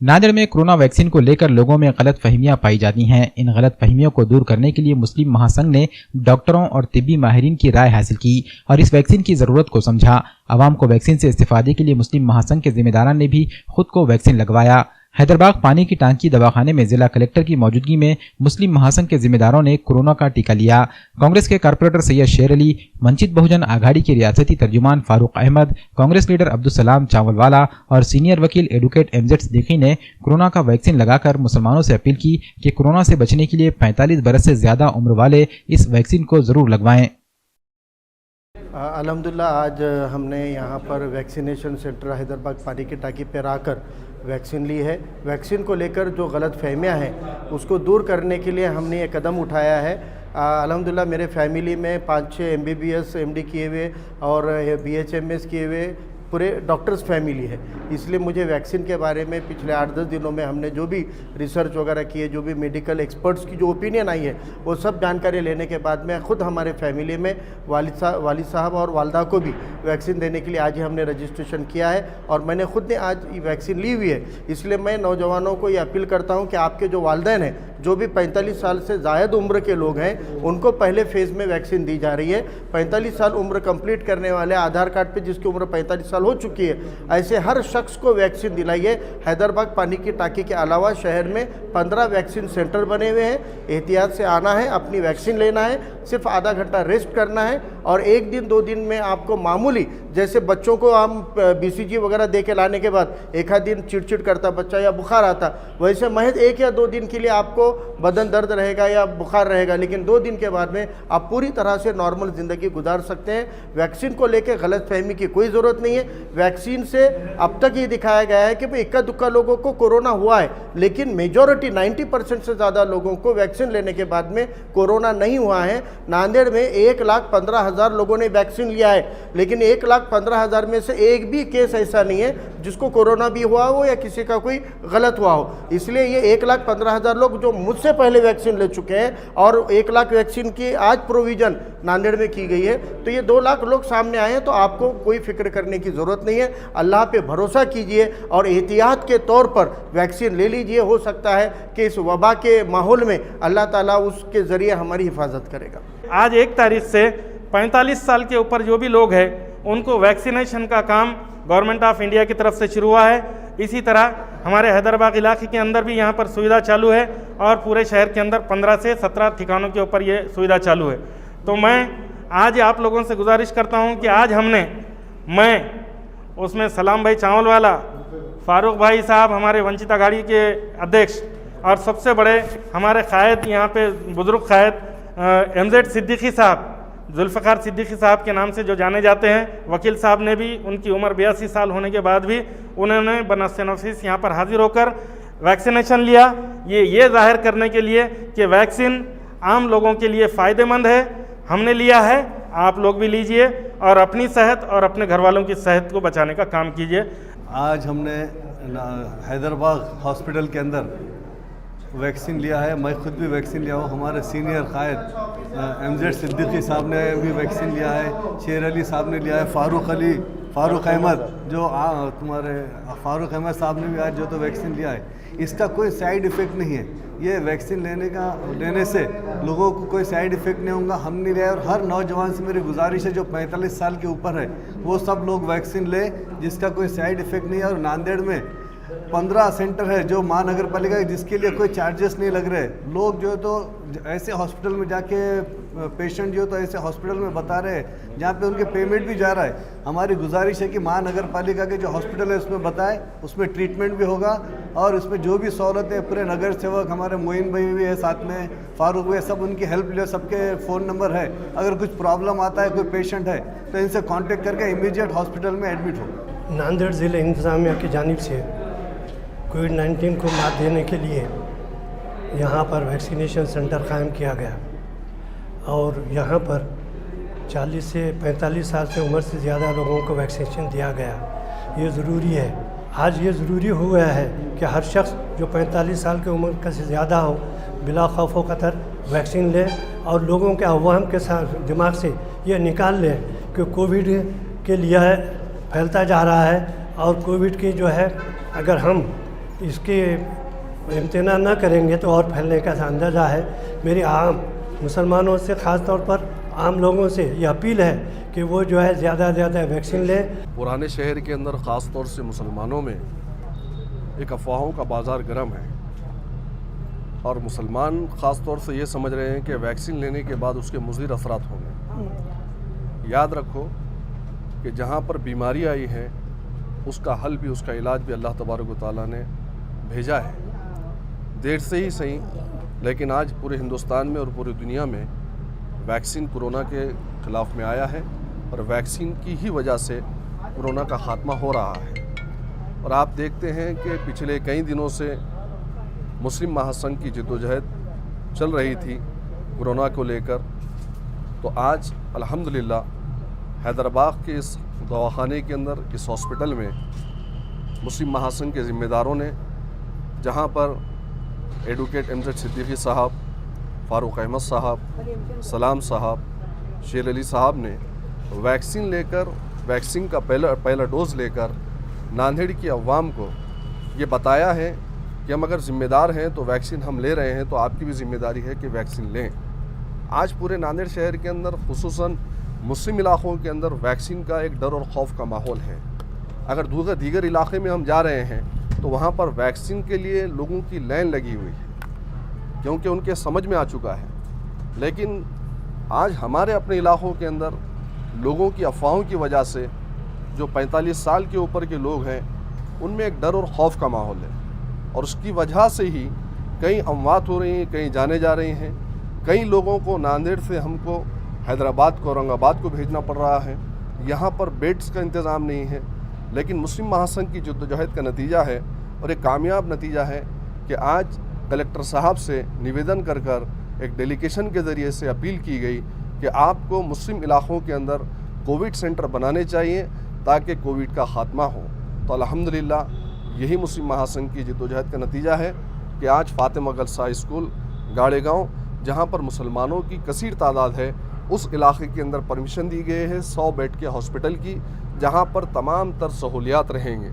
नांदेड़ में corona vaccine को लेकर लोगों में गलत फहमियां पाई जाती हैं। इन गलत फहमियों को दूर करने के लिए मुस्लिम महासंघ ने डॉक्टरों और तिब्बी माहिरीन की राय हासिल की और इस वैक्सीन की जरूरत को समझा। आवाम को वैक्सीन से इस्तेफादे के लिए मुस्लिम महासंघ के जिम्मेदारान ने भी खुद को वैक्सीन लगवाया। हैदराबाद पानी की टांकी दवाखाने में जिला कलेक्टर की मौजूदगी में मुस्लिम महासंघ के जिम्मेदारों ने कोरोना का टीका लिया। कांग्रेस के कारपोरेटर सैयद शेर अली, वंचित बहुजन आघाड़ी के रियासती तर्जुमान फारूक अहमद, कांग्रेस लीडर अब्दुल सलाम चावलवाला और सीनियर वकील एडवोकेट एमजेड सिद्दीकी ने कोरोना का वैक्सीन लगाकर मुसलमानों से अपील की कि कोरोना से बचने के लिए 45 बरस से ज्यादा उम्र वाले इस वैक्सीन को जरूर लगवाएं। अल्हम्दुलिल्लाह आज हमने यहाँ पर वैक्सीनेशन सेंटर हैदराबाद पानी की टाँकी पर आकर वैक्सीन ली है। वैक्सीन को लेकर जो गलत फहमियाँ हैं उसको दूर करने के लिए हमने ये कदम उठाया है। अल्हम्दुलिल्लाह मेरे फैमिली में 5-6 MBBS MD किए हुए और BHMS किए हुए पूरे डॉक्टर्स फैमिली है, इसलिए मुझे वैक्सीन के बारे में पिछले 8-10 दिनों में हमने जो भी रिसर्च वगैरह की है, जो भी मेडिकल एक्सपर्ट्स की जो ओपिनियन आई है, वो सब जानकारी लेने के बाद में खुद हमारे फैमिली में वालिद साहब और वालदा को भी वैक्सीन देने के लिए आज ही हमने रजिस्ट्रेशन किया है और मैंने खुद ने आज वैक्सीन ली हुई है। इसलिए मैं नौजवानों को ये अपील करता हूँ कि आपके जो वालिदैन हैं, जो भी 45 साल से ज़ायद उम्र के लोग हैं, उनको पहले फेज़ में वैक्सीन दी जा रही है। 45 साल उम्र कंप्लीट करने वाले आधार कार्ड पे जिसकी उम्र 45 साल हो चुकी है, ऐसे हर शख्स को वैक्सीन दिलाई है। हैदराबाद पानी की टाँकी के अलावा शहर में 15 वैक्सीन सेंटर बने हुए हैं। एहतियात से आना है, अपनी वैक्सीन लेना है, सिर्फ आधा घंटा रेस्ट करना है और 1 दिन 2 दिन में आपको मामूली, जैसे बच्चों को हम BCG वगैरह दे के लाने के बाद एक आध दिन चिड़चिड़ करता बच्चा या बुखार आता, वैसे महज 1 या 2 दिन के लिए आपको बदन दर्द रहेगा या बुखार रहेगा, लेकिन 2 दिन के बाद में आप पूरी तरह से नॉर्मल ज़िंदगी गुजार सकते हैं। वैक्सीन को लेकर गलत फहमी की कोई ज़रूरत नहीं है। वैक्सीन से अब तक ये दिखाया गया है कि भाई इक्का दुक्का लोगों को कोरोना हुआ है, लेकिन मेजॉरिटी 90% से ज़्यादा लोगों को वैक्सीन लेने के बाद में कोरोना नहीं हुआ है। नांदेड़ में 1,15,000 लोगों ने वैक्सीन लिया है, लेकिन 1,15,000 में से एक भी केस ऐसा नहीं है जिसको कोरोना भी हुआ हो या किसी का कोई गलत हुआ हो। इसलिए ये 1,15,000 लोग जो मुझसे पहले वैक्सीन ले चुके हैं और 1 लाख वैक्सीन की आज प्रोविज़न नांदेड़ में की गई है, तो ये 2 लाख लोग सामने आए हैं। तो आपको कोई फिक्र करने की ज़रूरत नहीं है। अल्लाह पे भरोसा कीजिए और एहतियात के तौर पर वैक्सीन ले लीजिए। हो सकता है कि इस वबा के माहौल में अल्लाह ताला उसके ज़रिए हमारी हिफाजत करेगा। आज 1 तारीख से 45 साल के ऊपर जो भी लोग हैं उनको वैक्सीनेशन का काम गवर्नमेंट ऑफ इंडिया की तरफ से शुरू हुआ है। इसी तरह हमारे हैदराबाद इलाके के अंदर भी यहाँ पर सुविधा चालू है और पूरे शहर के अंदर 15 से 17 ठिकानों के ऊपर ये सुविधा चालू है। तो मैं आज आप लोगों से गुजारिश करता हूँ कि आज मैं उसमें सलाम भाई चावलवाला, फारूक भाई साहब हमारे वंचित आघाड़ी के अध्यक्ष और सबसे बड़े हमारे कायद यहाँ पे बुजुर्ग कायद एमजेड सिद्दीकी साहब, जुल्फ़िकार सिद्दीकी साहब के नाम से जो जाने जाते हैं, वकील साहब ने भी उनकी उम्र 82 साल होने के बाद भी उन्होंने बनस्ते नफीस यहाँ पर हाजिर होकर वैक्सीनेशन लिया। ये जाहिर करने के लिए कि वैक्सीन आम लोगों के लिए फ़ायदेमंद है। हमने लिया है, आप लोग भी लीजिए और अपनी सेहत और अपने घर वालों की सेहत को बचाने का काम कीजिए। आज हमने हैदराबाद हॉस्पिटल के अंदर वैक्सीन लिया है। मैं खुद भी वैक्सीन लिया हूँ। हमारे सीनियर कायद एमजेड सिद्दीकी साहब ने भी वैक्सीन लिया है, शेर अली साहब ने लिया है, फारूक अहमद जो तुम्हारे फारूक अहमद साहब ने भी आज जो तो वैक्सीन लिया है। इसका कोई साइड इफ़ेक्ट नहीं है। ये वैक्सीन लेने से लोगों को कोई साइड इफ़ेक्ट नहीं होगा। हमने लिया और हर नौजवान से मेरी गुजारिश है जो 45 साल के ऊपर है वो सब लोग वैक्सीन ले, जिसका कोई साइड इफ़ेक्ट नहीं है। और नांदेड़ में 15 सेंटर है जो महानगर पालिका, जिसके लिए कोई चार्जेस नहीं लग रहे। लोग जो है तो ऐसे हॉस्पिटल में जाके पेशेंट जो तो ऐसे हॉस्पिटल में बता रहे हैं जहाँ पे उनके पेमेंट भी जा रहा है। हमारी गुजारिश है कि महानगर पालिका के जो हॉस्पिटल है उसमें बताएं, उसमें ट्रीटमेंट भी होगा और उसमें जो भी सहूलत है पूरे नगर सेवक हमारे मोइन भाई भी है, साथ में फारूक भाई, सब उनकी हेल्प ले। सबके फ़ोन नंबर है, अगर कुछ प्रॉब्लम आता है, कोई पेशेंट है तो इनसे कॉन्टेक्ट करके इमीडिएट हॉस्पिटल में एडमिट हो। नांदेड़ ज़िले इंतज़ामिया की जानिब से कोविड-19 को मात देने के लिए यहाँ पर वैक्सीनेशन सेंटर कायम किया गया और यहाँ पर 40 से 45 साल से उम्र से ज़्यादा लोगों को वैक्सीनेशन दिया गया। ये ज़रूरी है। आज ये ज़रूरी हो गया है कि हर शख्स जो 45 साल की उम्र का से ज़्यादा हो बिला खौफ व खतर वैक्सीन ले और लोगों के अवाम के साथ दिमाग से ये निकाल लें कि कोविड के लिए फैलता जा रहा है और कोविड की जो है अगर हम इसके इम्तना न करेंगे तो और फैलने का अंदाज़ा है। मेरी आम मुसलमानों से, ख़ास तौर पर आम लोगों से ये अपील है कि वो जो है ज़्यादा से ज़्यादा वैक्सीन लें। पुराने शहर के अंदर ख़ास तौर से मुसलमानों में एक अफवाहों का बाज़ार गर्म है और मुसलमान ख़ास तौर से ये समझ रहे हैं कि वैक्सीन लेने के बाद उसके मुज़िर असरात होंगे। याद रखो कि जहाँ पर बीमारी आई है उसका हल भी, उसका इलाज भी अल्लाह तबारक व तआला ने भेजा है। देर से ही सही, लेकिन आज पूरे हिंदुस्तान में और पूरी दुनिया में वैक्सीन कोरोना के ख़िलाफ़ में आया है और वैक्सीन की ही वजह से कोरोना का ख़ात्मा हो रहा है। और आप देखते हैं कि पिछले कई दिनों से मुस्लिम महासंघ की जद्दोजहद चल रही थी कोरोना को लेकर, तो आज अल्हम्दुलिल्लाह हैदराबाद के इस दवाखाने के अंदर, इस हॉस्पिटल में मुस्लिम महासंघ के ज़िम्मेदारों ने, जहां पर एडवोकेट एमजेड सिद्दीकी साहब, फ़ारूक अहमद साहब, सलाम साहब, शेर अली साहब ने वैक्सीन लेकर, वैक्सीन का पहला डोज़ लेकर नांदेड़ की अवाम को ये बताया है कि हम अगर ज़िम्मेदार हैं तो वैक्सीन हम ले रहे हैं, तो आपकी भी ज़िम्मेदारी है कि वैक्सीन लें। आज पूरे नांदेड़ शहर के अंदर, खुसूसन मुस्लिम इलाक़ों के अंदर वैक्सीन का एक डर और खौफ का माहौल है। अगर दीगर इलाके में हम जा रहे हैं तो वहाँ पर वैक्सीन के लिए लोगों की लाइन लगी हुई है, क्योंकि उनके समझ में आ चुका है। लेकिन आज हमारे अपने इलाक़ों के अंदर लोगों की अफवाहों की वजह से, जो 45 साल के ऊपर के लोग हैं, उनमें एक डर और खौफ का माहौल है और उसकी वजह से ही कई अमवात हो रही हैं, कई जाने जा रही हैं। कई लोगों को नांदेड़ से हमको हैदराबाद को, औरंगाबाद को भेजना पड़ रहा है। यहाँ पर बेड्स का इंतज़ाम नहीं है। लेकिन मुस्लिम महासंघ की जद्दोजहद का नतीजा है और एक कामयाब नतीजा है कि आज कलेक्टर साहब से निवेदन कर एक डेलीगेशन के ज़रिए से अपील की गई कि आपको मुस्लिम इलाक़ों के अंदर कोविड सेंटर बनाने चाहिए ताकि कोविड का ख़ात्मा हो। तो अल्हम्दुलिल्लाह यही मुस्लिम महासंघ की जद्दोजहद का नतीजा है कि आज फ़ातिमा गर्ल्स हाई स्कूल गाड़ेगांव, जहाँ पर मुसलमानों की कसीर तादाद है, उस इलाके के अंदर परमिशन दी गई है 100 बेड के हॉस्पिटल की, जहाँ पर तमाम तर सहूलियात रहेंगे।